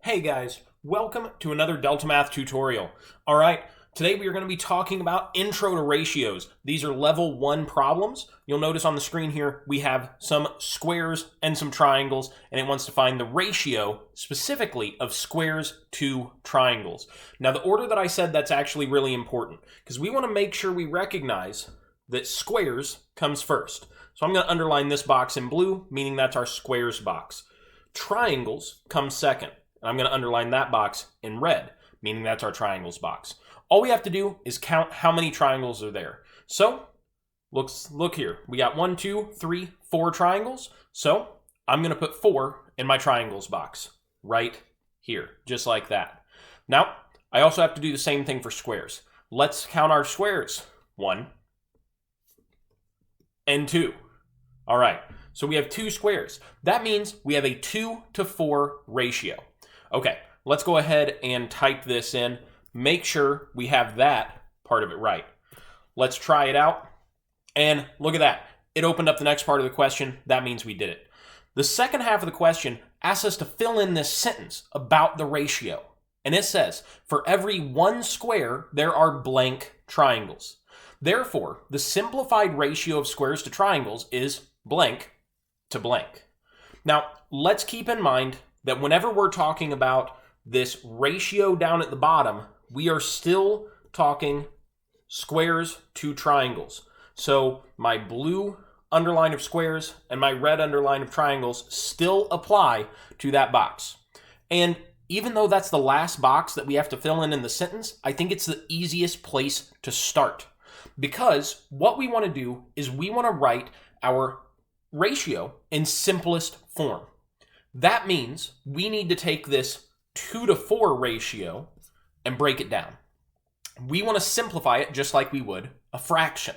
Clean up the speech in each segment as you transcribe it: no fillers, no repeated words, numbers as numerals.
Hey guys, welcome to another DeltaMath tutorial. Alright, today we are going to be talking about intro to ratios. These are level 1 problems. You'll notice on the screen here we have some squares and some triangles, and it wants to find the ratio specifically of squares to triangles. Now the order that I said, that's actually really important because we want to make sure we recognize that squares comes first. So I'm going to underline this box in blue, meaning that's our squares box. Triangles come second. And I'm going to underline that box in red, meaning that's our triangles box. All we have to do is count how many triangles are there. So, look here. We got 1, 2, 3, 4 triangles. So, I'm going to put 4 in my triangles box right here, just like that. Now, I also have to do the same thing for squares. Let's count our squares. 1 and 2. All right, so we have 2 squares. That means we have a 2 to 4 ratio. Okay, let's go ahead and type this in. Make sure we have that part of it right. Let's try it out. And look at that. It opened up the next part of the question. That means we did it. The second half of the question asks us to fill in this sentence about the ratio. And it says, for every 1 square, there are blank triangles. Therefore, the simplified ratio of squares to triangles is blank to blank. Now, let's keep in mind that whenever we're talking about this ratio down at the bottom, we are still talking squares to triangles. So my blue underline of squares and my red underline of triangles still apply to that box. And even though that's the last box that we have to fill in the sentence, I think it's the easiest place to start. Because what we want to do is we want to write our ratio in simplest form. That means we need to take this 2 to 4 ratio and break it down. We want to simplify it just like we would a fraction.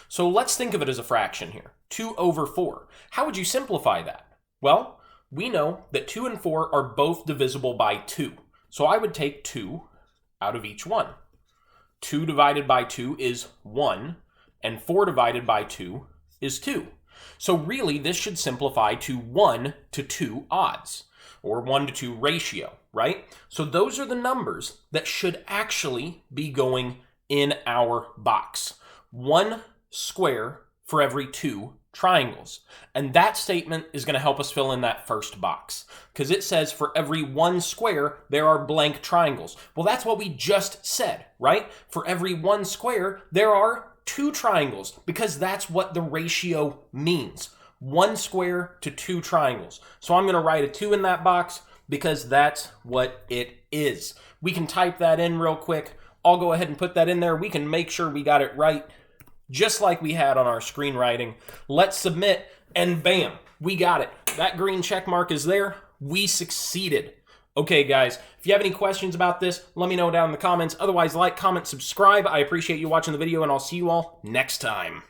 So let's think of it as a fraction here. 2 over 4. How would you simplify that? Well, we know that 2 and 4 are both divisible by 2. So I would take 2 out of each one. 2 divided by 2 is 1, and 4 divided by 2 is 2. So really, this should simplify to 1 to 2 odds, or 1 to 2 ratio, right? So those are the numbers that should actually be going in our box. 1 square for every 2 triangles. And that statement is going to help us fill in that first box, because it says for every 1 square, there are blank triangles. Well, that's what we just said, right? For every 1 square, there are 2 triangles, because that's what the ratio means. 1 square to 2 triangles. So I'm going to write a 2 in that box because that's what it is. We can type that in real quick. I'll go ahead and put that in there. We can make sure we got it right, just like we had on our screenwriting. Let's submit, and bam, we got it. That green check mark is there. We succeeded. Okay, guys, if you have any questions about this, let me know down in the comments. Otherwise, like, comment, subscribe. I appreciate you watching the video, and I'll see you all next time.